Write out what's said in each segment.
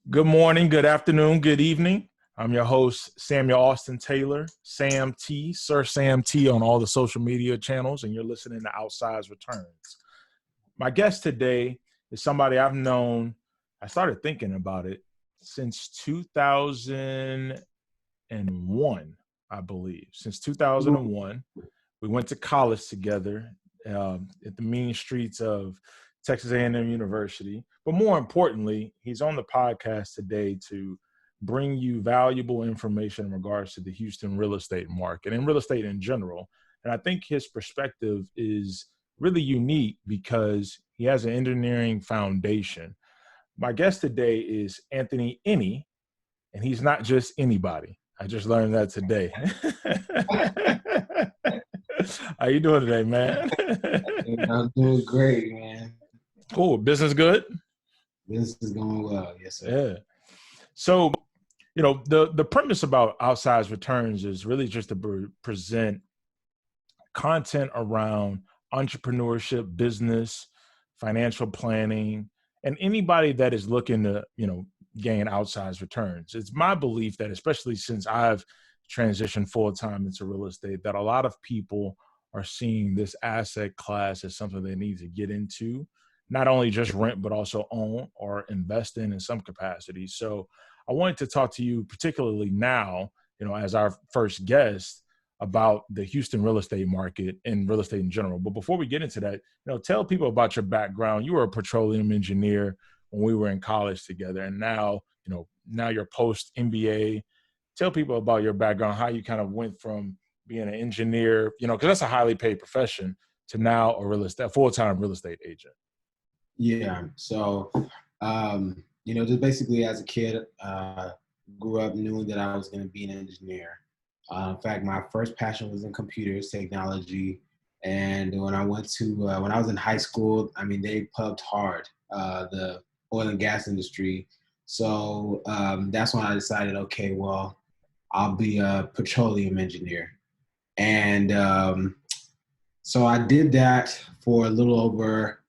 Good morning, good afternoon, good evening. I'm your host, Samuel Austin Taylor, Sam T, Sir Sam T on all the social media channels, and you're listening to Outsized Returns. My guest today is somebody I've known, I started thinking about it since 2001, I believe. Since 2001, we went to college together at the mean streets of Texas A&M University. But more importantly, he's on the podcast today to bring you valuable information in regards to the Houston real estate market and real estate in general. And I think his perspective is really unique because he has an engineering foundation. My guest today is Anthony Enih, and he's not just anybody. I just learned that today. How you doing today, man? I'm doing great, man. Cool. Business good? Business is going well. Yes, sir. Yeah. So, the premise about Outsized Returns is really just to present content around entrepreneurship, business, financial planning, and anybody that is looking to, gain outsized returns. It's my belief that, especially since I've transitioned full-time into real estate, that a lot of people are seeing this asset class as something they need to get into, not only just rent, but also own or invest in some capacity. So I wanted to talk to you particularly now, as our first guest, about the Houston real estate market and real estate in general. But before we get into that, tell people about your background. You were a petroleum engineer when we were in college together, and now you're post MBA. Tell people about your background, how you kind of went from being an engineer, because that's a highly paid profession, to now a full-time real estate agent. Yeah. So, just basically as a kid, grew up knowing that I was going to be an engineer. In fact, my first passion was in computers technology. And when I was in high school, they pumped hard, the oil and gas industry. So that's when I decided, okay, well, I'll be a petroleum engineer. And so I did that for a little over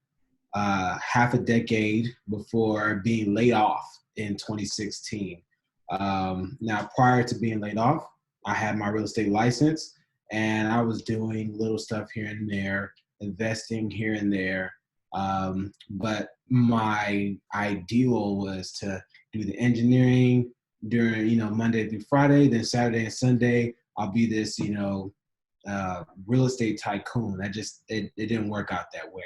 half a decade before being laid off in 2016. Now, prior to being laid off, I had my real estate license and I was doing little stuff here and there, investing here and there. But my ideal was to do the engineering during, Monday through Friday, then Saturday and Sunday, I'll be this, real estate tycoon. It didn't work out that way.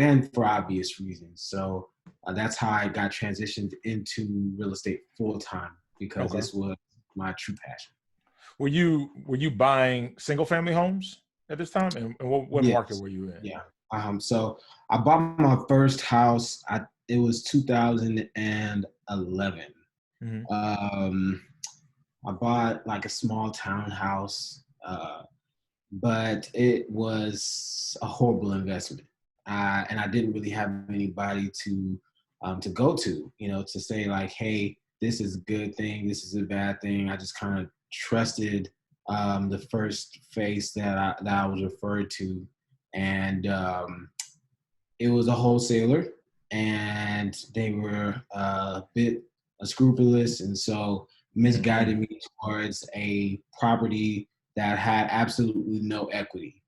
And for obvious reasons. So that's how I got transitioned into real estate full time, because this was my true passion. Were you buying single family homes at this time? And what Yes. market were you in? Yeah. So I bought my first house. It was 2011. Mm-hmm. I bought like a small townhouse, but it was a horrible investment. And I didn't really have anybody to go to, to say like, hey, this is a good thing, this is a bad thing. I just kind of trusted the first face that I was referred to, and it was a wholesaler, and they were a bit unscrupulous, and so misguided me towards a property that had absolutely no equity.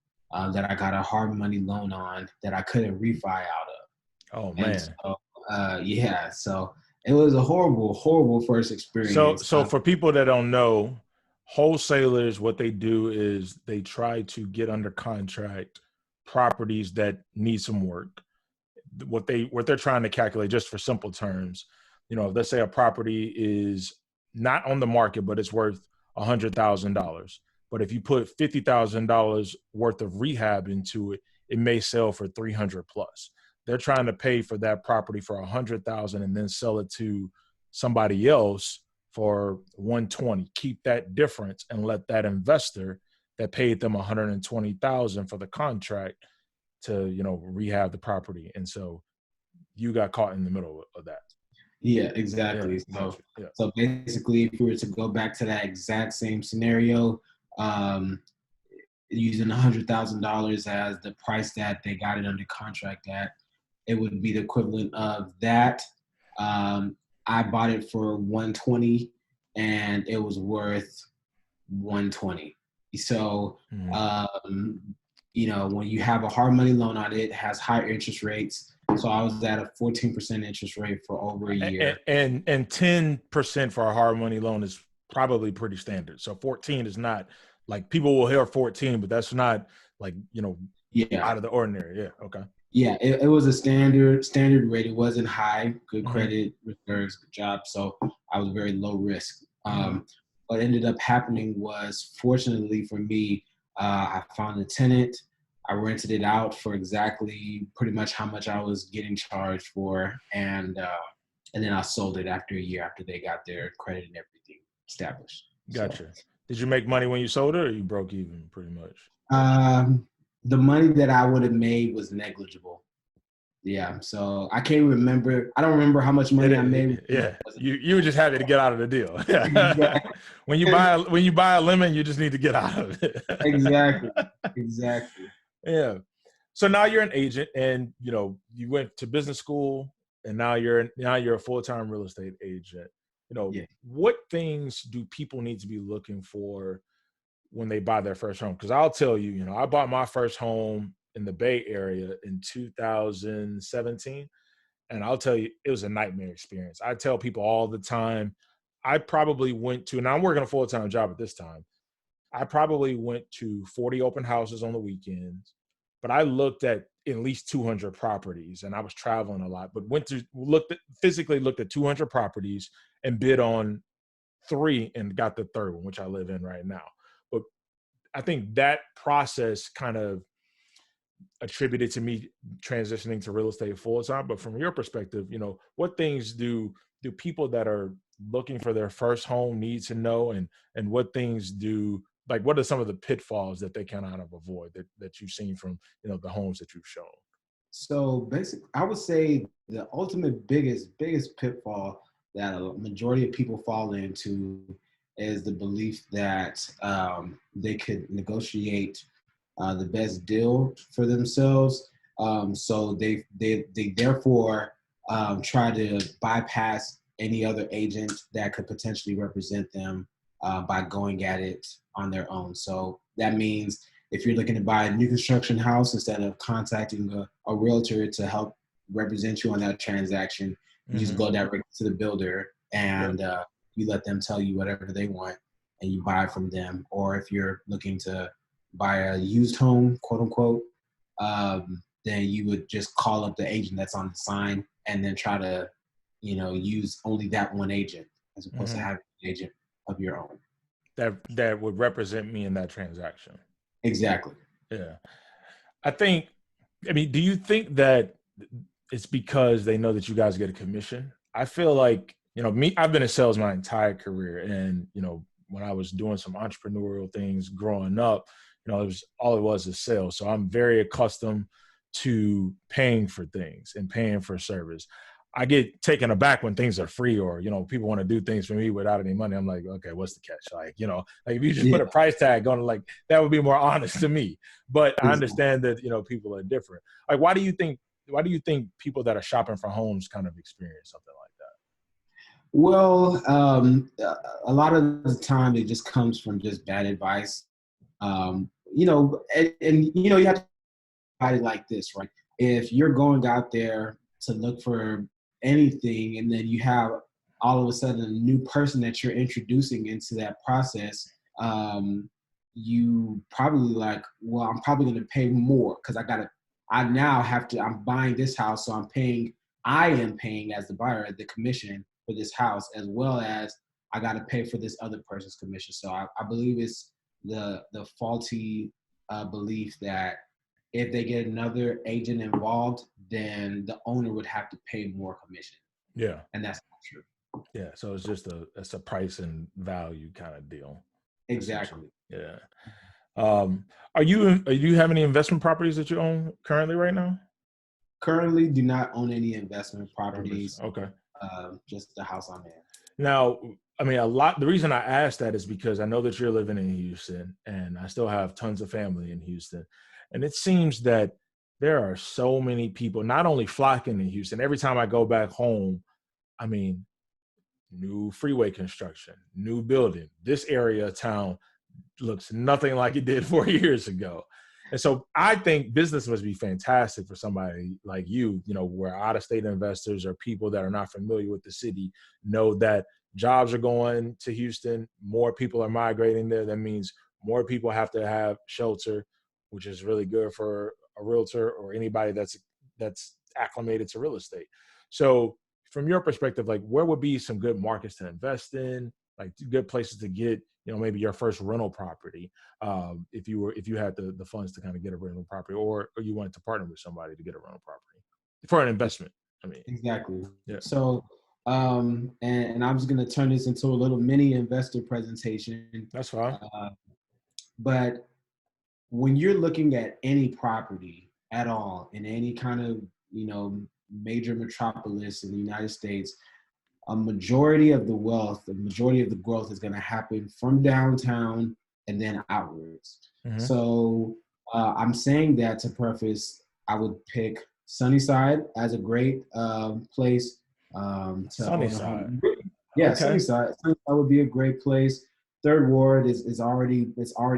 That I got a hard money loan on that I couldn't refi out of. Oh man. And so, so it was a horrible, horrible first experience. So for people that don't know, wholesalers, what they do is they try to get under contract properties that need some work. What they're trying to calculate, just for simple terms, let's say a property is not on the market, but it's worth $100,000. But if you put $50,000 worth of rehab into it, it may sell for 300 plus. They're trying to pay for that property for 100,000 and then sell it to somebody else for 120. Keep that difference and let that investor that paid them 120,000 for the contract to, rehab the property. And so you got caught in the middle of that. Yeah, exactly. Yeah, so basically, if we were to go back to that exact same scenario, using $100,000 as the price that they got it under contract at, it would be the equivalent of that I bought it for 120 and it was worth 120. So, Mhm. um, when you have a hard money loan on it, it has higher interest rates. So I was at a 14% interest rate for over a year. And 10% for a hard money loan is probably pretty standard. So 14 is not like people will hear 14, but that's not like, Yeah. out of the ordinary. Yeah. Okay. Yeah, it was a standard rate. It wasn't high, good Hmm. credit, reserves, good job. So I was very low risk. Hmm. What ended up happening was, fortunately for me, I found a tenant. I rented it out for exactly pretty much how much I was getting charged for, and then I sold it after a year after they got their credit and everything established. So Gotcha. Did you make money when you sold it, or you broke even pretty much? um, the money that I would have made was negligible. Yeah, so I can't remember. I don't remember how much money I made. Yeah. You were just happy to get out of the deal. Yeah. Exactly. When you buy a lemon, you just need to get out of it. Exactly. Exactly. Yeah. So now you're an agent, and you went to business school, and now you're a full-time real estate agent. Yeah. What things do people need to be looking for when they buy their first home? Because I'll tell you, I bought my first home in the Bay Area in 2017, and I'll tell you, it was a nightmare experience. I tell people all the time, I probably went to, and I'm working a full-time job at this time. I probably went to 40 open houses on the weekends, but I looked at least 200 properties, and I was traveling a lot, but physically looked at 200 properties and bid on three and got the third one, which I live in right now. But I think that process kind of attributed to me transitioning to real estate full time. But from your perspective, what things do people that are looking for their first home need to know, and what things what are some of the pitfalls that they can kind of avoid that you've seen from the homes that you've shown? So basically, I would say the ultimate biggest pitfall that a majority of people fall into is the belief that they could negotiate the best deal for themselves. So they therefore try to bypass any other agent that could potentially represent them by going at it on their own. So that means if you're looking to buy a new construction house, instead of contacting a realtor to help represent you on that transaction, you just Hmm. go directly to the builder Yep. and you let them tell you whatever they want and you buy from them. Or if you're looking to buy a used home, quote unquote, then you would just call up the agent that's on the sign and then try to, use only that one agent as opposed to Hmm. having an agent of your own. That would represent me in that transaction. Exactly. Yeah. I think, I mean, do you think that it's because they know that you guys get a commission? I feel like, I've been in sales my entire career. And, when I was doing some entrepreneurial things growing up, it was is sales. So I'm very accustomed to paying for things and paying for service. I get taken aback when things are free, or, people want to do things for me without any money. I'm like, okay, what's the catch? Like, like if you just put Yeah. a price tag on it, like that would be more honest to me. But I Exactly. understand that, people are different. Like, why do you think people that are shopping for homes kind of experience something like Well, a lot of the time it just comes from just bad advice. You have to fight it like this, right? If you're going out there to look for anything, and then you have all of a sudden a new person that you're introducing into that process, you probably like, well, I'm probably going to pay more because I now have to, I'm buying this house, so I am paying as the buyer the commission for this house, as well as I got to pay for this other person's commission. So I believe it's the faulty belief that if they get another agent involved, then the owner would have to pay more commission, that? Yeah. and that's not true. Yeah. So it's a price and value kind of deal, essentially. Exactly. Yeah. Do you have any investment properties that you own currently right now? Currently, do not own any investment Properties. properties. Okay. Just the house I'm in. Now, I mean, the reason I asked that is because I know that you're living in Houston, and I still have tons of family in Houston. And it seems that there are so many people not only flocking to Houston. Every time I go back home, I mean, new freeway construction, new building. This area of town looks nothing like it did 4 years ago. And so I think business must be fantastic for somebody like you, where out-of-state investors or people that are not familiar with the city know that jobs are going to Houston, more people are migrating there. That means more people have to have shelter, which is really good for a realtor or anybody that's acclimated to real estate. So from your perspective, like where would be some good markets to invest in, like good places to get, maybe your first rental property, if you had the funds to kind of get a rental property, or you wanted to partner with somebody to get a rental property for an investment. I mean, Exactly. yeah. So, and I'm just going to turn this into a little mini investor presentation. That's fine. But when you're looking at any property at all in any kind of, major metropolis in the United States, a majority of the wealth, the majority of the growth is going to happen from downtown and then outwards. Mm-hmm. So I'm saying that to preface, I would pick Sunnyside as a great place to Sunnyside. Yeah, okay. Sunnyside would be a great place. Third Ward is already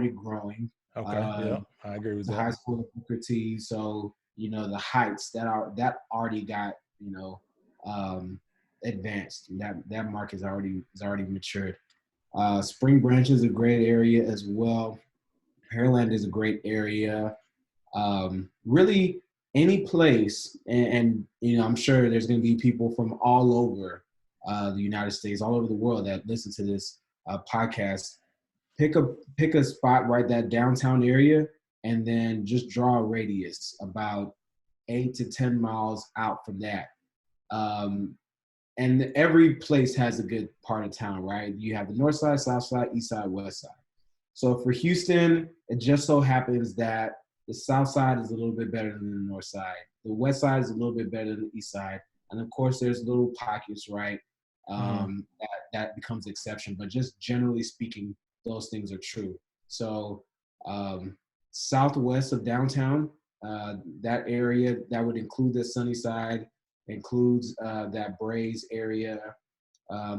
growing. Okay, yeah, I agree with that. High school of Booker T, so the heights that already got advanced. That market is already matured. Spring Branch is a great area as well. Pearland is a great area. Really, any place, and I'm sure there's going to be people from all over the United States, all over the world that listen to this podcast. Pick a spot right that downtown area, and then just draw a radius about 8 to 10 miles out from that. And every place has a good part of town, right? You have the north side, south side, east side, west side. So for Houston, it just so happens that the south side is a little bit better than the north side. The west side is a little bit better than the east side. And of course, there's little pockets, right? That becomes exception. But just generally speaking, those things are true. So southwest of downtown, that area, that would include the Sunnyside, includes that Braze area.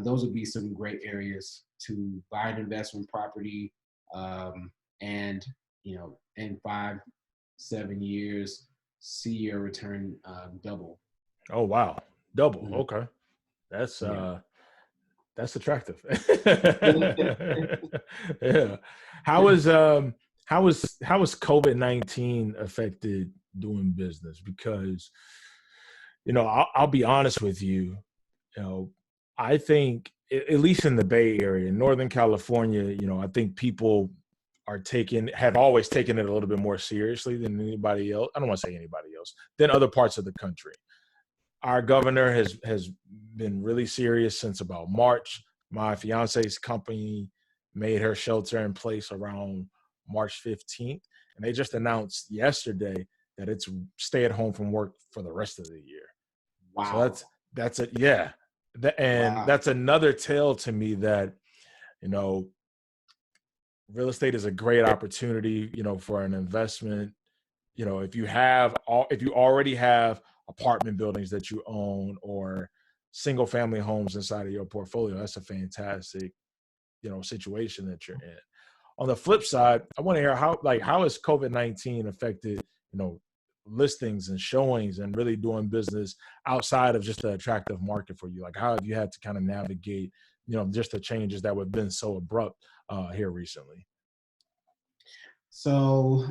Those would be some great areas to buy an investment property, and in 5-7 years see your return double. Oh wow, double. Mm-hmm. Okay, that's attractive. Yeah. How was COVID-19 affected doing business? Because I'll be honest with you. I think at least in the Bay Area, in Northern California, I think people have always taken it a little bit more seriously than anybody else. I don't want to say anybody else, than other parts of the country. Our governor has been really serious since about March. My fiance's company made her shelter in place around March 15th. And they just announced yesterday that it's stay at home from work for the rest of the year. Wow. So that's it. Yeah. That's another tale to me that, real estate is a great opportunity, for an investment. If you already have apartment buildings that you own or single family homes inside of your portfolio, that's a fantastic, situation that you're in. On the flip side, I want to hear how has COVID-19 affected, listings and showings and really doing business outside of just the attractive market for you? Like, how have you had to kind of navigate, just the changes that have been so abrupt here recently? So,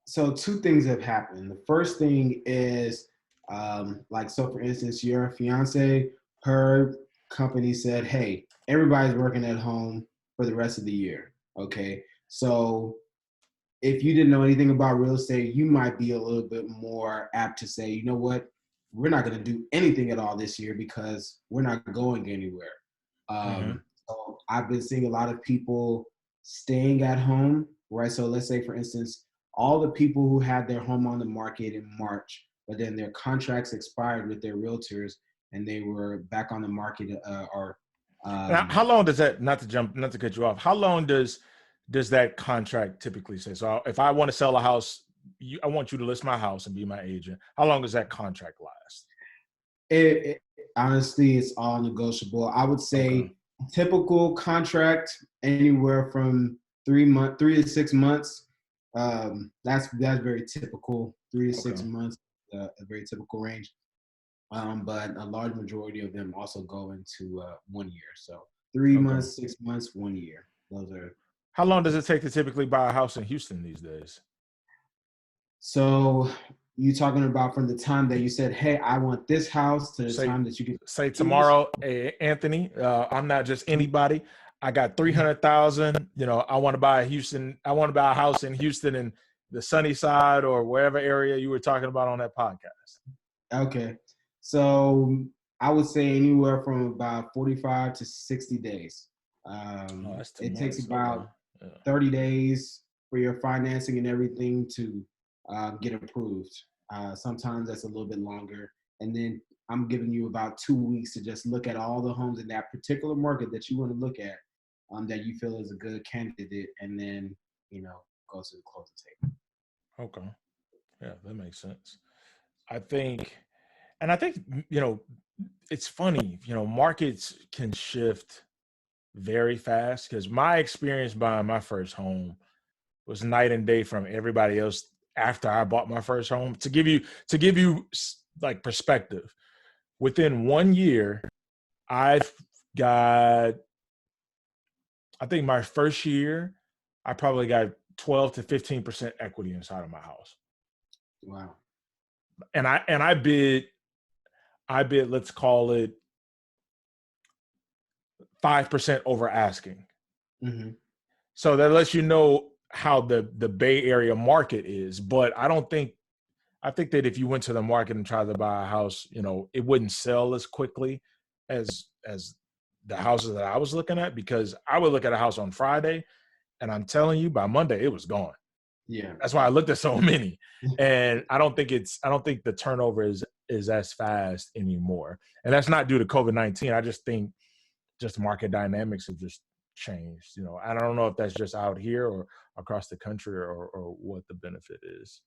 so two things have happened. The first thing is, so for instance, your fiance, her company said, hey, everybody's working at home for the rest of the year. Okay. So if you didn't know anything about real estate, you might be a little bit more apt to say, you know what, we're not going to do anything at all this year because we're not going anywhere. So I've been seeing a lot of people staying at home, right? So let's say, for instance, all the people who had their home on the market in March, but then their contracts expired with their realtors and they were back on the market now, how long does that, not to cut you off, how long does that contract typically say? So if I want to sell a house, I want you to list my house and be my agent. How long does that contract last? Honestly, it's all negotiable. I would Okay. say typical contract anywhere from 3 to 6 months. That's very typical. 3 to 6 months, a very typical range. But a large majority of them also go into 1 year. So three Okay. months, 6 months, 1 year. Those are How long does it typical. take to typically buy a house in Houston these days? So you talking about from the time that you said, "Hey, I want this house," to the Say time that you get say keys? tomorrow, hey, Anthony, I'm not just anybody. I got 300,000. I want to buy a Houston. I want to buy a house in Houston in the sunny side or wherever area you were talking about on that podcast. Okay. So I would say anywhere from about 45 to 60 days. Oh, that's 2 It takes months. Okay. about Yeah. 30 days for your financing and everything to get approved. Sometimes that's a little bit longer. And then I'm giving you about 2 weeks to just look at all the homes in that particular market that you want to look at, that you feel is a good candidate, and then, go to the closing table. Okay. Yeah, that makes sense. I think, and I think, it's funny, markets can shift very fast because my experience buying my first home was night and day from everybody else after I bought my first home. To give you like perspective, within 1 year, I've got, I think my first year, I probably got 12 to 15% equity inside of my house. Wow. And I bid, let's call it 5% over asking. Hmm. So that lets you know how the Bay Area market is. But I think that if you went to the market and tried to buy a house, it wouldn't sell as quickly as the houses that I was looking at, because I would look at a house on Friday and I'm telling you by Monday it was gone. Yeah. That's why I looked at so many. And I don't think the turnover is as fast anymore. And that's not due to COVID-19. I just think just market dynamics have just changed. I don't know if that's just out here or across the country, or what the benefit is.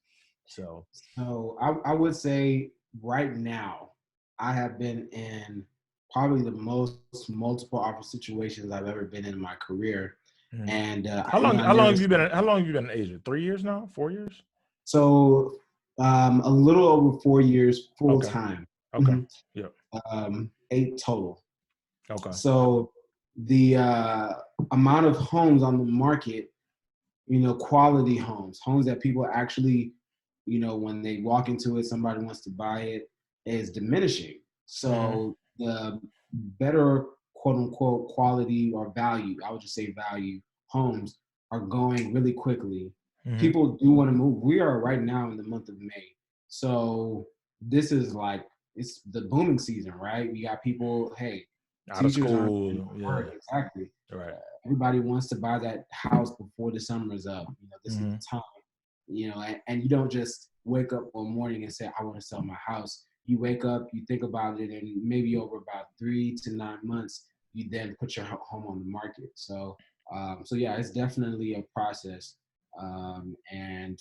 So So I would say right now, I have been in probably the most multiple offer situations I've ever been in my career. mhm. And, how long I how long never, have you been how long have you been in Asia? 3 years now? 4 years? so a little over 4 years full Okay. time. Okay. Mhm. Yep. 8 total. Okay. So the amount of homes on the market, quality homes that people actually, when they walk into it, somebody wants to buy it, is diminishing. Hmm. So the better, quote unquote, quality or value, I would just say value homes, are going really quickly. Hmm. People do want to move. We are right now in the month of May. So this is like, it's the booming season, right? We got people, hey, Out of teachers aren't going to school. Yeah. work. Exactly. Right. Everybody wants to buy that house before the summer is up. This is the Hmm. time. And you don't just wake up one morning and say, I want to sell my house. You wake up, you think about it, and maybe over about 3 to 9 months, you then put your home on the market. So yeah, it's definitely a process. And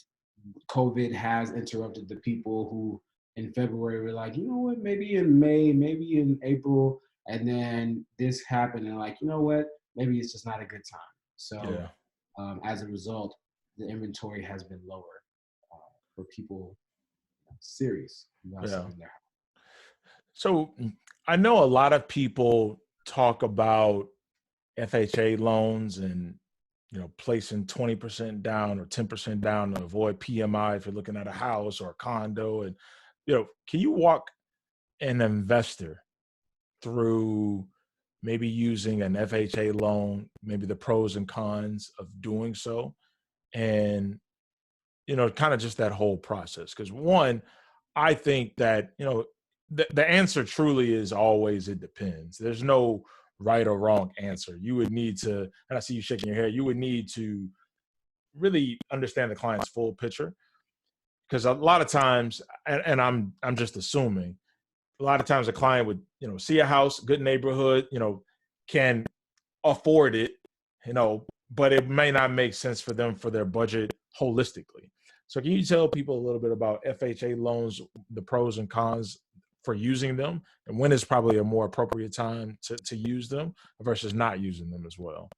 COVID has interrupted the people who in February were like, you know what, maybe in May, maybe in April, and then this happened, and like, you know what, maybe it's just not a good time. So Yeah. as a result, the inventory has been lower for people serious about Yeah. selling their So I know a lot of people talk about FHA loans and placing 20% down or 10% down to avoid PMI if you're looking at a house or a condo. And can you walk an investor through maybe using an FHA loan, maybe the pros and cons of doing so, and kind of just that whole process? Because one, I think that the answer truly is always it depends. There's no right or wrong answer. You would need to, and I see you shaking your head, you would need to really understand the client's full picture, because a lot of times, and I'm just assuming, a lot of times a client would see a house, good neighborhood, can afford it, but it may not make sense for them for their budget holistically. So can you tell people a little bit about FHA loans, the pros and cons for using them, and when is probably a more appropriate time to use them versus not using them as well.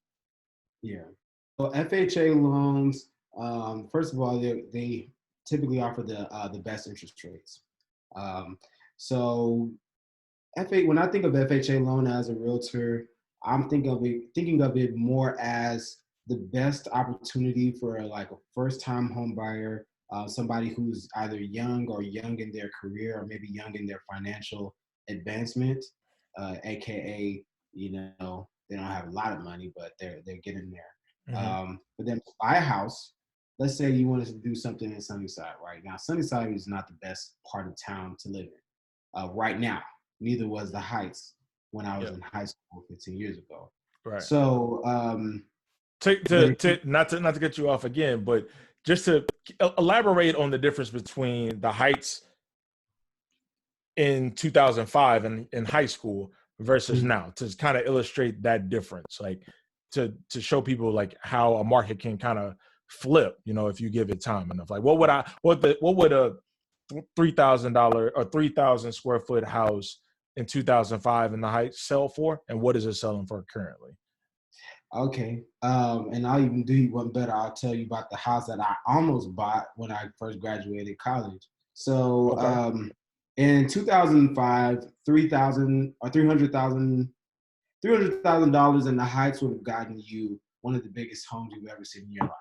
Yeah. So FHA loans, first of all, they typically offer the best interest rates. So when I think of FHA loan as a realtor, I'm thinking of it more as the best opportunity for like a first-time home buyer, somebody who's either young in their career, or maybe young in their financial advancement, aka they don't have a lot of money, but they're getting there. But then to buy a house, let's say you wanted to do something in Sunnyside. Right now, Sunnyside is not the best part of town to live in right now. Neither was the Heights when I was in high school 15 years ago. Right. So not to get you off again, but just to elaborate on the difference between the Heights in 2005 and in high school versus now, to kind of illustrate that difference, like to show people like how a market can kind of flip, if you give it time enough. Like what would a $3,000 or 3,000 square foot house in 2005 in the Heights sell for, and what is it selling for currently? Okay. And I'll even do one better. I'll tell you about the house that I almost bought when I first graduated college. So in 2005, $300,000 in the Heights would have gotten you one of the biggest homes you've ever seen in your life.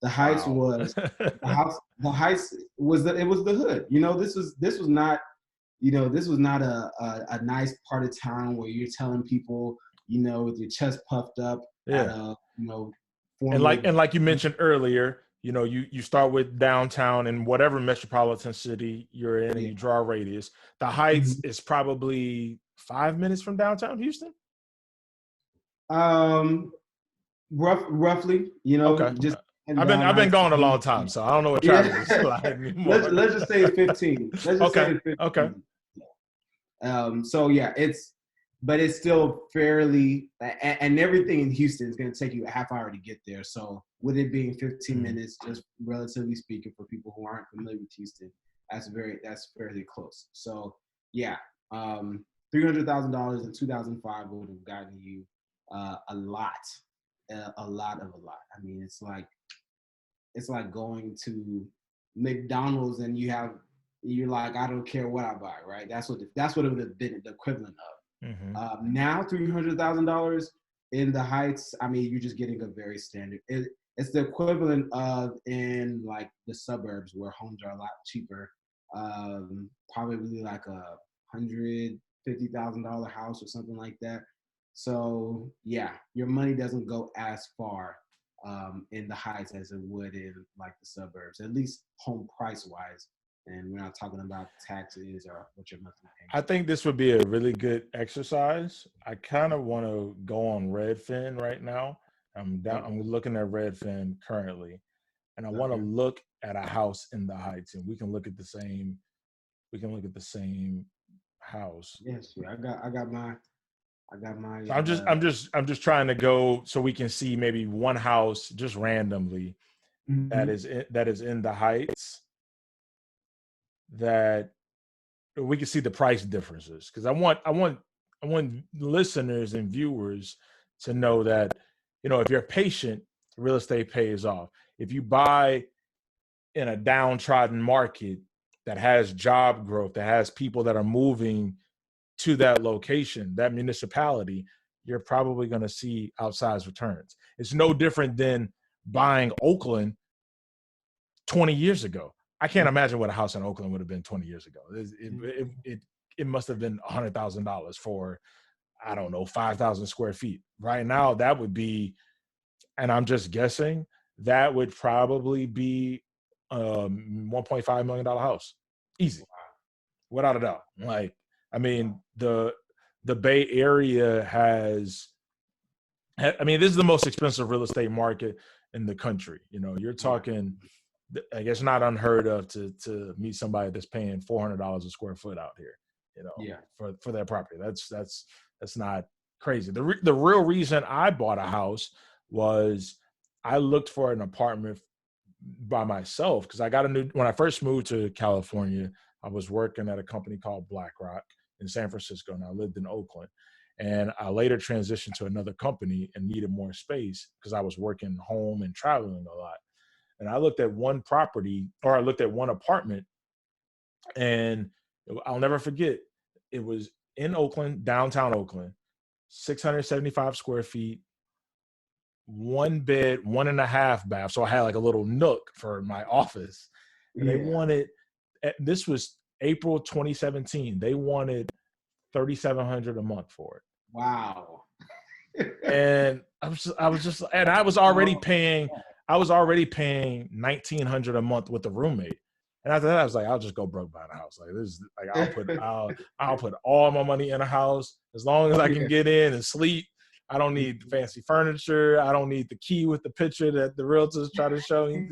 The Heights was the Heights was the hood. This was not a nice part of town where you're telling people, with your chest puffed up. Yeah. And like you mentioned earlier, you start with downtown in whatever metropolitan city you're in, and you draw a radius. The Heights is probably 5 minutes from downtown Houston. Roughly, Okay. just I've been gone a long time, so I don't know what traffic is like anymore. Let's just say 15. Say 15. Okay. So yeah, but it's still fairly, and everything in Houston is going to take you a half hour to get there. So with it being 15 minutes, just relatively speaking, for people who aren't familiar with Houston, that's fairly close. So yeah, $300,000 in 2005 would have gotten you a lot. I mean, it's like going to McDonald's and you're like, I don't care what I buy, right? That's what it would have been the equivalent of. Now $300,000 in the Heights, I mean, you're just getting a very standard. It's the equivalent of in like the suburbs where homes are a lot cheaper. Probably like $150,000 house or something like that. So yeah, your money doesn't go as far in the Heights as it would in like the suburbs, at least home price wise. And we're not talking about taxes or what your monthly payment. I think this would be a really good exercise. I kind of want to go on Redfin right now. I'm looking at Redfin currently, and I want to look at a house in the Heights, and we can look at the same house. Yes, I got my. So I'm just trying to go so we can see maybe one house just randomly that is in the Heights, that we can see the price differences, because I want listeners and viewers to know that if you're patient, real estate pays off. If you buy in a downtrodden market that has job growth, that has people that are moving to that location, that municipality, you're probably going to see outsized returns. It's no different than buying Oakland 20 years ago. I can't imagine what a house in Oakland would have been 20 years ago. It must have been $100,000 for, I don't know, 5,000 square feet. Right now, that would be, and I'm just guessing, that would probably be $1.5 million house. Easy. Without a doubt. Like, I mean, the Bay Area this is the most expensive real estate market in the country. You're talking, I guess, not unheard of to meet somebody that's paying $400 a square foot out here, for their property. That's not crazy. The real reason I bought a house was I looked for an apartment by myself, because I got when I first moved to California, I was working at a company called BlackRock in San Francisco, and I lived in Oakland. And I later transitioned to another company and needed more space because I was working home and traveling a lot. And I looked at one property, or I looked at one apartment, and I'll never forget, it was in Oakland, downtown Oakland, 675 square feet, one bed, one and a half bath. So I had like a little nook for my office. And they wanted, this was April 2017, they wanted $3,700 a month for it. Wow. And I was already paying $1,900 a month with the roommate. And after that, I was like, I'll just go broke buying a house. Like, this is like, I'll put all my money in a house as long as I can get in and sleep. I don't need fancy furniture. I don't need the key with the picture that the realtors try to show me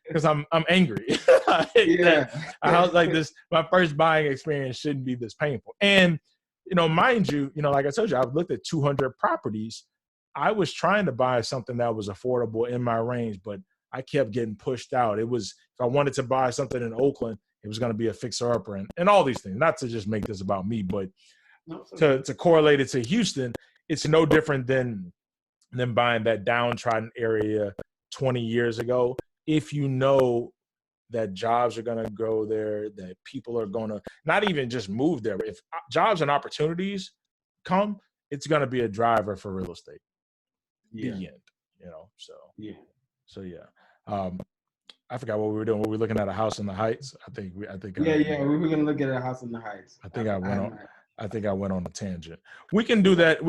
because I'm angry. A house like this, my first buying experience shouldn't be this painful. And, mind you, like I told you, I've looked at 200 properties. I was trying to buy something that was affordable in my range, but I kept getting pushed out. It was, if I wanted to buy something in Oakland, it was going to be a fixer-upper and all these things. Not to just make this about me, but to correlate it to Houston, it's no different than buying that downtrodden area 20 years ago. If you know that jobs are going to go there, that people are going to not even just move there, but if jobs and opportunities come, it's going to be a driver for real estate. The end, So I forgot what we were doing. Were we looking at a house in the Heights? I think. We were going to look at a house in the Heights. I think I went on a tangent. We can do that.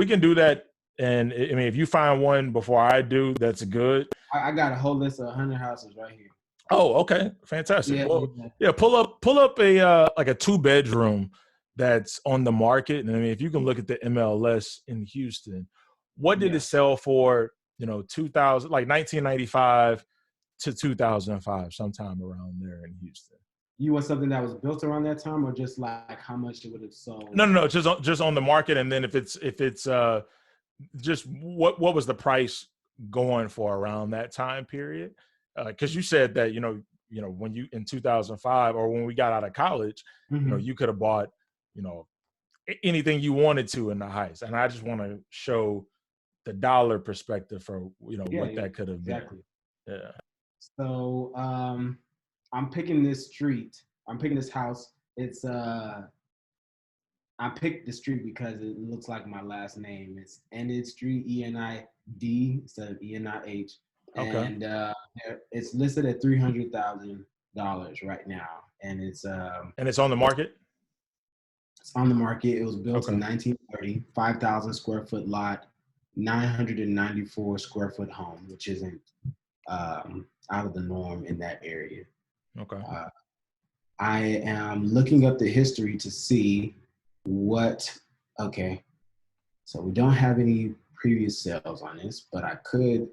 And I mean, if you find one before I do, that's good. I got a whole list of 100 houses right here. Oh, okay. Fantastic. Pull up a like a 2-bedroom that's on the market. And I mean, if you can look at the MLS in Houston, what did it sell for, 2000, like 1995 to 2005, sometime around there in Houston? You want something that was built around that time, or just like how much it would have sold? No, just on the market. And then if it's just what was the price going for around that time period? Because you said that, when you in 2005 or when we got out of college, you could have bought, anything you wanted to in the Heights. And I just want to show the dollar perspective for, what that could have been. Exactly. Yeah. So I'm picking this street. I'm picking this house. It's I picked the street because it looks like my last name. It's Enid Street, ENID instead of ENIH. Okay. And it's listed at $300,000 right now, and it's on the market. It's on the market. It was built in 1930, 5,000 square foot lot, 994 square foot home, which isn't out of the norm in that area. Okay. I am looking up the history to see so we don't have any previous sales on this, but I could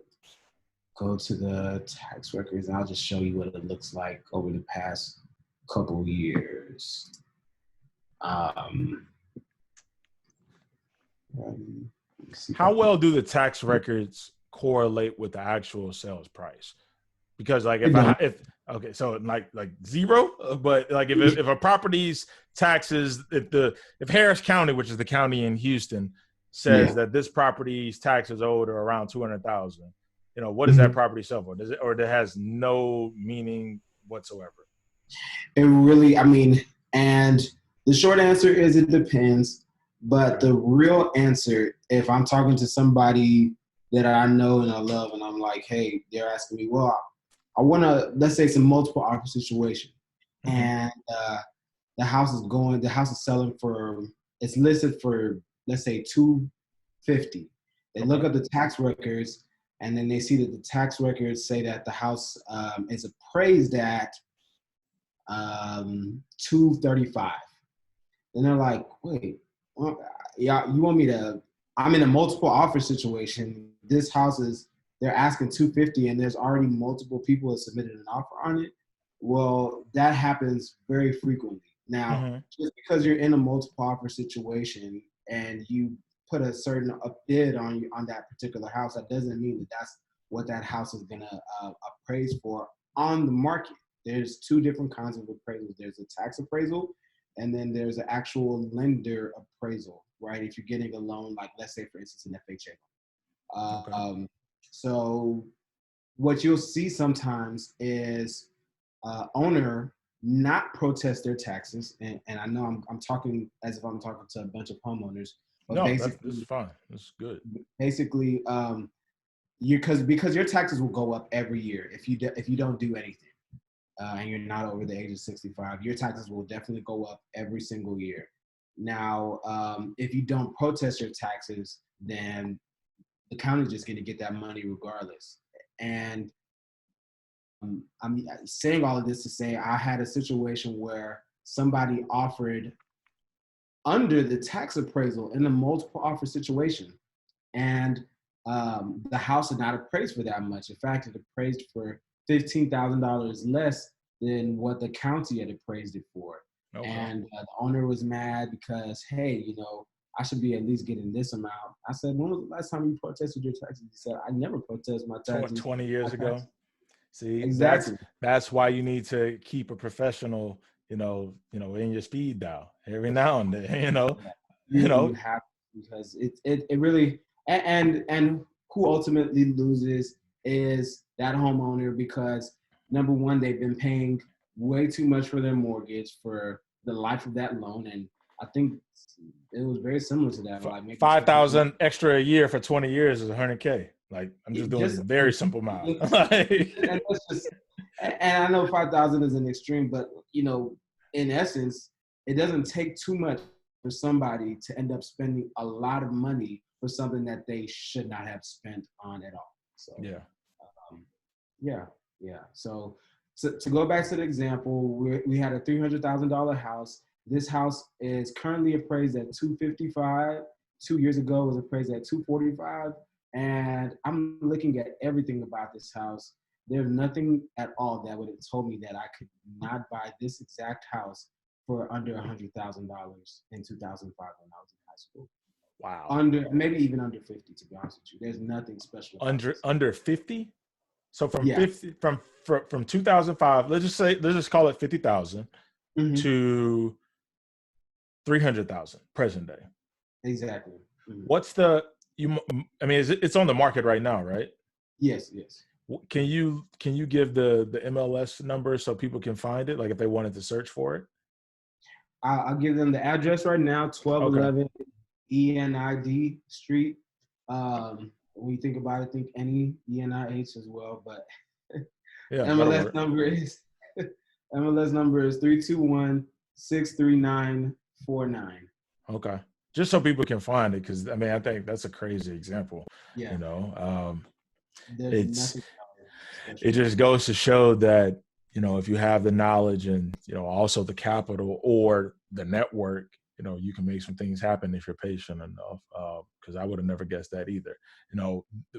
go to the tax records and I'll just show you what it looks like over the past couple years. How well do the tax records correlate with the actual sales price? Because like so like zero, but like if a property's taxes, if Harris County, which is the county in Houston, says that this property's taxes owed are around $200,000, what does that property sell for? Or it has no meaning whatsoever? It really, and the short answer is it depends. But the real answer, if I'm talking to somebody that I know and I love, and I'm like, hey, they're asking me, well, I want to, let's say it's a multiple offer situation, and the house is selling for, it's listed for, let's say $250. They look up the tax records, and then they see that the tax records say that the house is appraised at $235. And they're like, wait, you want me to? I'm in a multiple offer situation. This house they're asking $250, and there's already multiple people that submitted an offer on it. Well, that happens very frequently. Now, just because you're in a multiple offer situation and you put a bid on that particular house, that doesn't mean that that's what that house is gonna appraise for on the market. there's two different kinds of appraisals. There's a tax appraisal, and then there's an actual lender appraisal, right? If you're getting a loan, like let's say for instance an FHA. Okay. So what you'll see sometimes is owner not protest their taxes, and I know I'm talking as if I'm talking to a bunch of homeowners, but No, this is fine. This is good. basically, because your taxes will go up every year if you don't do anything, and you're not over the age of 65. Your taxes will definitely go up every single year. Now, if you don't protest your taxes, then the county's just going to get that money regardless. And I'm saying all of this to say I had a situation where somebody offered under the tax appraisal in a multiple offer situation, and the house had not appraised for that much. In fact, it appraised for $15,000 less than what the county had appraised it for. Okay. And the owner was mad because, hey, I should be at least getting this amount. I said, when was the last time you protested your taxes? He said, I never protest my taxes. 20 years ago. See, exactly. That's why you need to keep a professional, in your speed dial every now and then, You have, because it really, and who ultimately loses is that homeowner, because number one, they've been paying way too much for their mortgage for the life of that loan. And I think it was very similar to that. Like maybe 5,000 extra a year for 20 years is $100K. Like I'm just doing very simple math. and I know 5,000 is an extreme, but in essence, it doesn't take too much for somebody to end up spending a lot of money for something that they should not have spent on at all. So yeah. So to go back to the example, we had a $300,000 house. This house is currently appraised at $255. 2 years ago, it was appraised at $245. And I'm looking at everything about this house. There's nothing at all that would have told me that I could not buy this exact house for under $100,000 in 2005 when I was in high school. Wow. Maybe even under 50, to be honest with you. There's nothing special. Under 50? So from 50 from 2005, let's just call it 50,000 to 300,000 present day. Exactly. What's it's on the market right now, right? Yes. Can you give the MLS number so people can find it, like if they wanted to search for it? I'll give them the address right now, 1211 Enid Street. When you think about it, think Enih as well, but MLS number is MLS number is 321-639-49. Okay. Just so people can find it, because I think that's a crazy example. Yeah. It just goes to show that, if you have the knowledge and, also the capital or the network, you can make some things happen if you're patient enough. Because I would have never guessed that either.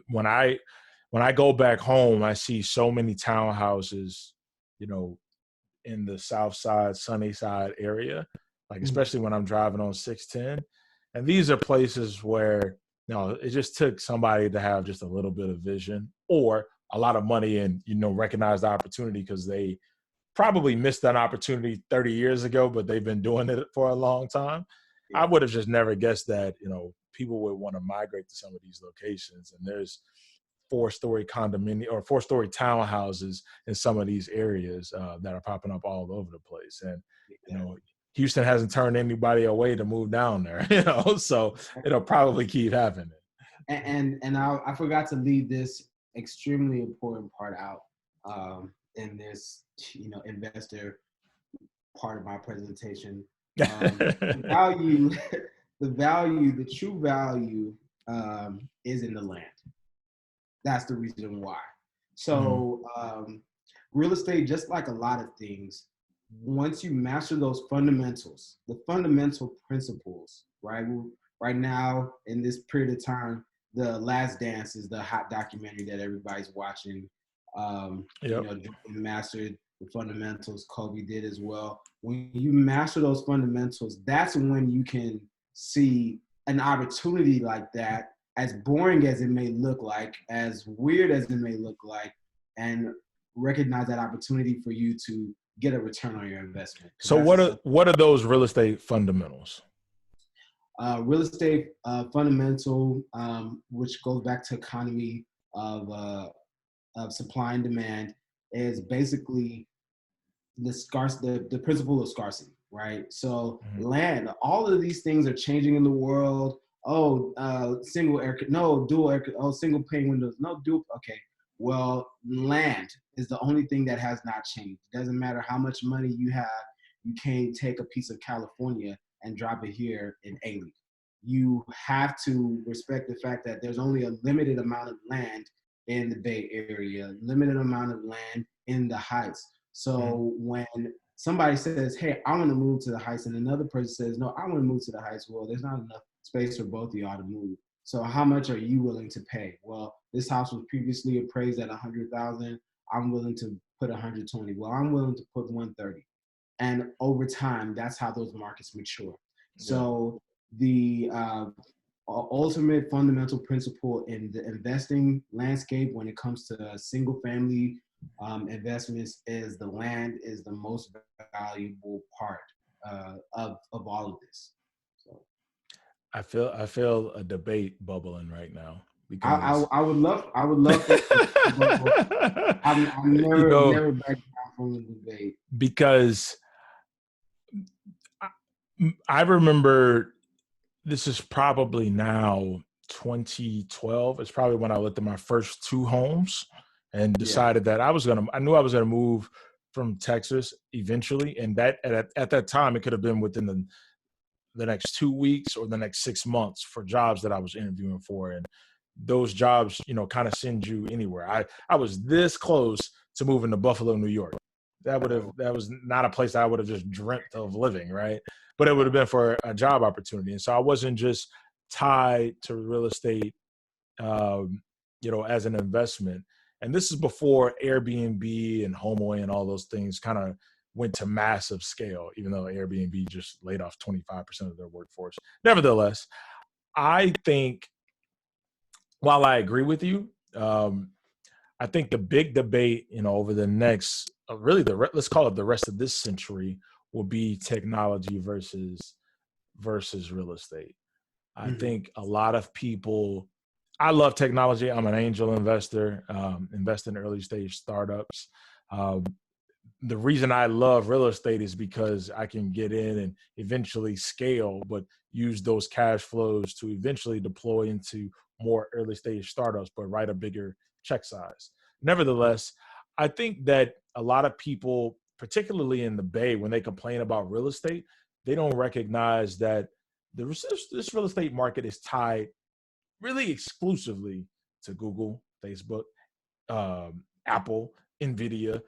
When I go back home, I see so many townhouses, in the South Side, Sunnyside area, like especially when I'm driving on 610. And these are places where, it just took somebody to have just a little bit of vision or a lot of money and, recognize the opportunity, because they probably missed that opportunity 30 years ago, but they've been doing it for a long time. Yeah. I would have just never guessed that, people would want to migrate to some of these locations. And there's 4-story condominium or 4-story townhouses in some of these areas that are popping up all over the place. And, Houston hasn't turned anybody away to move down there, so it'll probably keep happening. And I forgot to leave this extremely important part out in this, investor part of my presentation. The true value is in the land. That's the reason why. So real estate, just like a lot of things, once you master those fundamentals, the fundamental principles, right? Right now, in this period of time, The Last Dance is the hot documentary that everybody's watching. Jordan mastered the fundamentals. Kobe did as well. When you master those fundamentals, that's when you can see an opportunity like that, as boring as it may look like, as weird as it may look like, and recognize that opportunity for you to get a return on your investment. So what are those real estate fundamentals? Real estate fundamental, which goes back to economy of supply and demand, is basically the principle of scarcity, right? So land, all of these things are changing in the world. Single air, no dual air, single pane windows, no dual. Okay, well, land is the only thing that has not changed. It doesn't matter how much money you have, you can't take a piece of California and drop it here in A-League. You have to respect the fact that there's only a limited amount of land in the Bay Area, limited amount of land in the Heights. So when somebody says, hey, I want to move to the Heights, and another person says, no, I want to move to the Heights, well, there's not enough space for both of y'all to move. So how much are you willing to pay? Well, this house was previously appraised at $100,000. I'm willing to put 120. Well, I'm willing to put 130. And over time, that's how those markets mature. Yeah. So the ultimate fundamental principle in the investing landscape when it comes to single family investments is the land is the most valuable part of all of this. So I feel a debate bubbling right now because I would love it. I'm never back down from the debate because I remember this is probably now 2012. It's probably when I looked at my first two homes and decided that I knew I was gonna move from Texas eventually, and that at that time it could have been within the next 2 weeks or the next 6 months for jobs that I was interviewing for, and those jobs, kind of send you anywhere. I was this close to moving to Buffalo, New York. That was not a place I would have just dreamt of living, right? But it would have been for a job opportunity, and so I wasn't just tied to real estate, as an investment. And this is before Airbnb and HomeAway and all those things kind of went to massive scale, even though Airbnb just laid off 25% of their workforce. Nevertheless, I think, while I agree with you, I think the big debate, over the next, let's call it the rest of this century, will be technology versus real estate. I think a lot of people, I love technology. I'm an angel investor, invest in early stage startups. The reason I love real estate is because I can get in and eventually scale, but use those cash flows to eventually deploy into more early stage startups, but write a bigger check size. Nevertheless, I think that a lot of people, particularly in the Bay, when they complain about real estate, they don't recognize that this real estate market is tied really exclusively to Google, Facebook, Apple, Nvidia,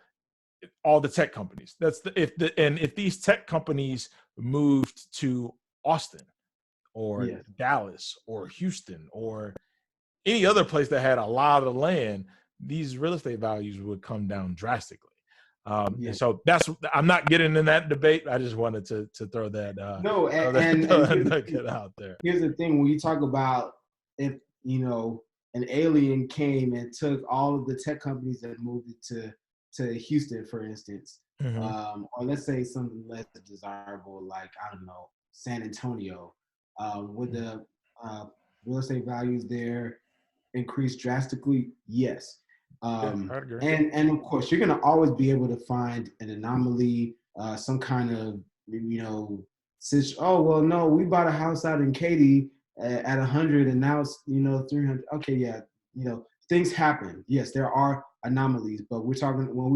all the tech companies. If these tech companies moved to Austin or Dallas or Houston or any other place that had a lot of land, these real estate values would come down drastically. And so I'm not getting in that debate. I just wanted to throw that out there. Here's the thing: when you talk about if an alien came and took all of the tech companies that moved it to Houston, for instance, or let's say something less desirable, like I don't know, San Antonio, would the real estate values there increase drastically? Yes. And of course, you're going to always be able to find an anomaly, some kind of, oh, well, no, we bought a house out in Katy at 100 and now it's, 300. Okay, yeah, things happen. Yes, there are anomalies, but we're talking when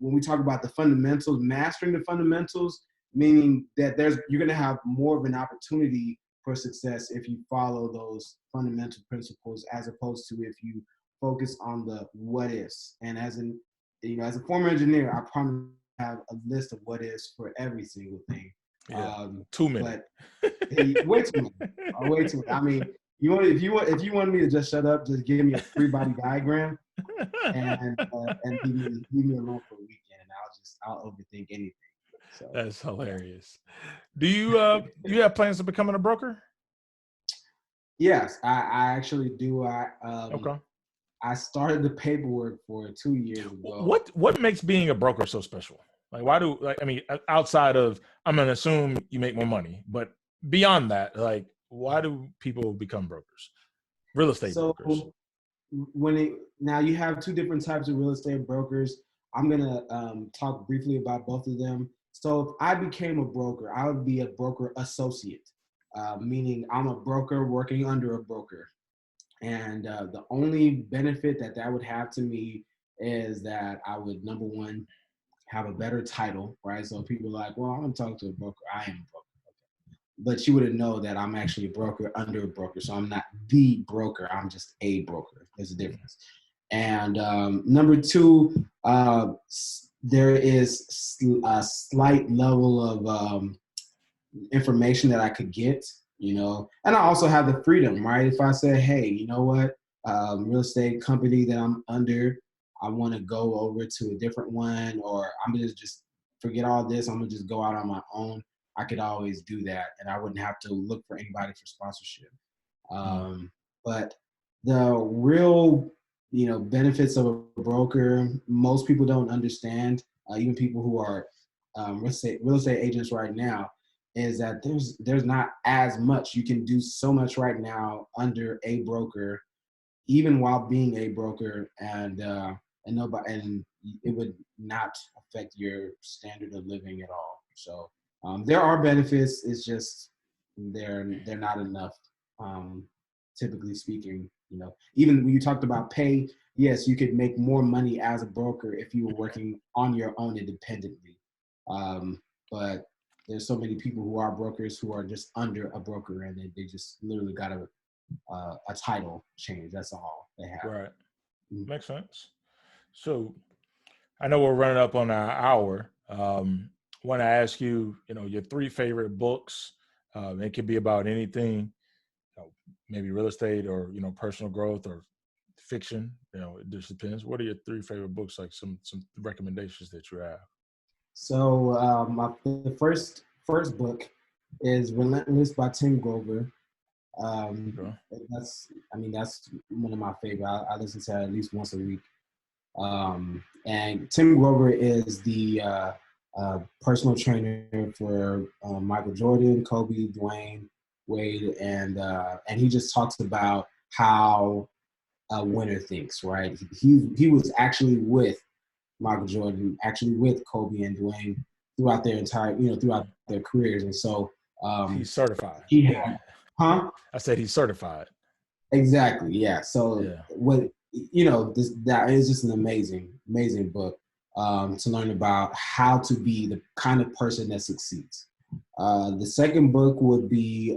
we talk about the fundamentals, mastering the fundamentals, meaning that you're going to have more of an opportunity for success if you follow those fundamental principles, as opposed to if you focus on the what ifs. And as a former engineer, I probably have a list of what ifs for every single thing. Too many. But way too many. I mean, if you want me to just shut up, just give me a free body diagram and leave me alone for a weekend, and I'll overthink anything. So that's hilarious. Do you have plans of becoming a broker? Yes, I actually do. Okay. I started the paperwork for it 2 years ago. What makes being a broker so special? Like, why do, like, I mean, outside of, I'm gonna assume you make more money, but beyond that, like, why do people become brokers? Real estate So brokers. now you have two different types of real estate brokers. I'm gonna talk briefly about both of them. So if I became a broker, I would be a broker associate, meaning I'm a broker working under a broker. And the only benefit that would have to me is that I would, number one, have a better title, right? So people are like, well, I'm talking to a broker. I am a broker. But you wouldn't know that I'm actually a broker under a broker. So I'm not the broker. I'm just a broker. There's a difference. And number two, there is a slight level of information that I could get, and I also have the freedom, right? If I say, hey, you know what, real estate company that I'm under, I want to go over to a different one, or I'm going to just forget all this. I'm going to just go out on my own. I could always do that, and I wouldn't have to look for anybody for sponsorship. But the real, benefits of a broker, most people don't understand. Even people who are real estate agents right now, is that there's not as much. You can do so much right now under a broker, even while being a broker, and it would not affect your standard of living at all. So there are benefits. It's just they're not enough. Typically speaking, even when you talked about pay, yes, you could make more money as a broker if you were working on your own independently. But there's so many people who are brokers who are just under a broker, and they just literally got a title change. That's all they have. Right. Makes sense. So I know we're running up on our hour. Want to ask you, your 3 favorite books. It could be about anything, maybe real estate or, personal growth or fiction. It just depends. What are your 3 favorite books? Like some recommendations that you have. So the first book is Relentless by Tim Grover. Sure. That's one of my favorite. I listen to it at least once a week. And Tim Grover is the personal trainer for Michael Jordan, Kobe, Dwayne Wade, and he just talks about how a winner thinks. Right? He was actually with Michael Jordan, actually with Kobe and Dwayne throughout their entire, throughout their careers, and so He's certified. he Yeah. had, huh? I said he's certified. Exactly. Yeah. So Yeah. that is just an amazing book to learn about how to be the kind of person that succeeds. The second book would be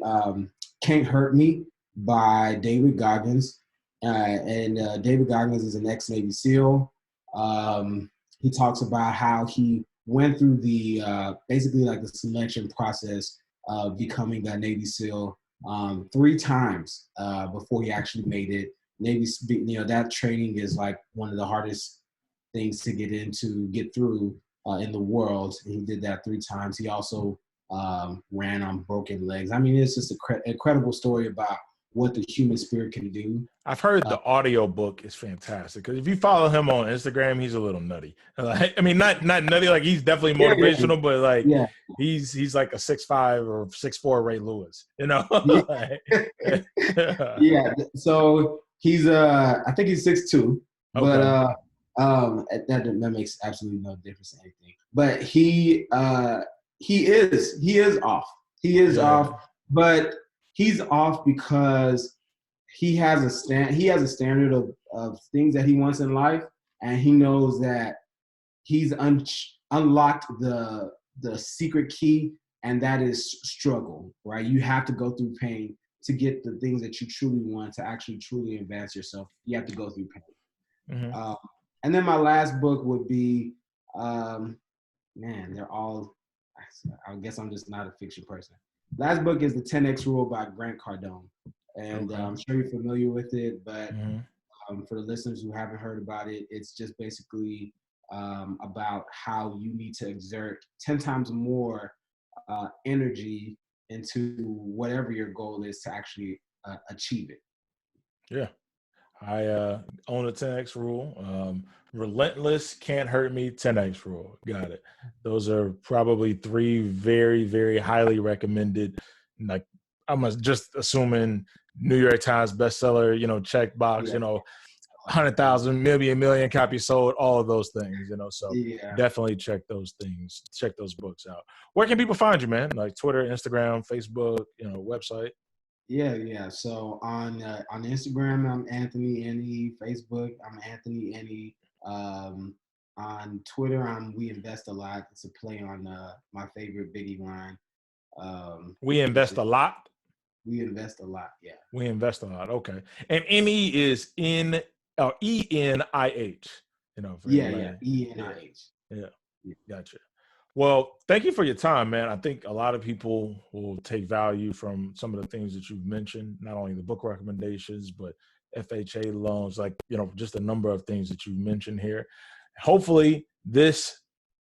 Can't Hurt Me by David Goggins. And David Goggins is an ex-Navy SEAL. He talks about how he went through the basically like the selection process of becoming a Navy SEAL 3 times before he actually made it. Navy, that training is like one of the hardest things to get through in the world. And he did that 3 times. He also ran on broken legs. I mean, it's just an incredible story about what the human spirit can do. I've heard the audio book is fantastic, because if you follow him on Instagram, he's a little nutty. Like, I mean, not nutty, like he's definitely motivational, but like he's like a 6'5" or 6'4" Ray Lewis, Yeah. So he's I think he's 6'2", but that makes absolutely no difference to anything. But he is off. He is off, but he's off because he has a standard of things that he wants in life, and he knows that he's unlocked the secret key, and that is struggle, right? You have to go through pain to get the things that you truly want, to actually truly advance yourself. You have to go through pain. Mm-hmm. And then my last book would be, they're all, I guess I'm just not a fiction person. Last book is The 10X Rule by Grant Cardone. And I'm sure you're familiar with it, but for the listeners who haven't heard about it, it's just basically about how you need to exert 10 times more energy into whatever your goal is to actually achieve it. Yeah, I own a 10x rule. Relentless, can't hurt me, 10x rule. Got it. Those are probably three very, very highly recommended. Like I'm just assuming New York Times bestseller, checkbox, Yeah, 100,000, maybe a million copies sold, all of those things, So yeah, definitely check those things, check those books out. Where can people find you, man? Like Twitter, Instagram, Facebook, website. yeah. So on Instagram, I'm Anthony Enih. Facebook, I'm Anthony Enih. On Twitter, I'm We Invest a Lot. It's a play on my favorite Biggie line. We Which invest is a lot. We Invest a Lot. Yeah. We invest a lot. Okay. And Eni is Enih, for Yeah. anybody. Yeah. ENIH. Yeah. Yeah. Gotcha. Well, thank you for your time, man. I think a lot of people will take value from some of the things that you've mentioned, not only the book recommendations, but FHA loans, like, just a number of things that you mentioned here. Hopefully this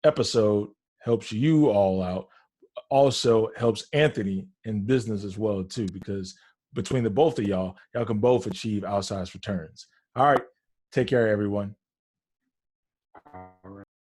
episode helps you all out. Also helps Anthony in business as well, too, because between the both of y'all can both achieve outsized returns. All right. Take care, everyone.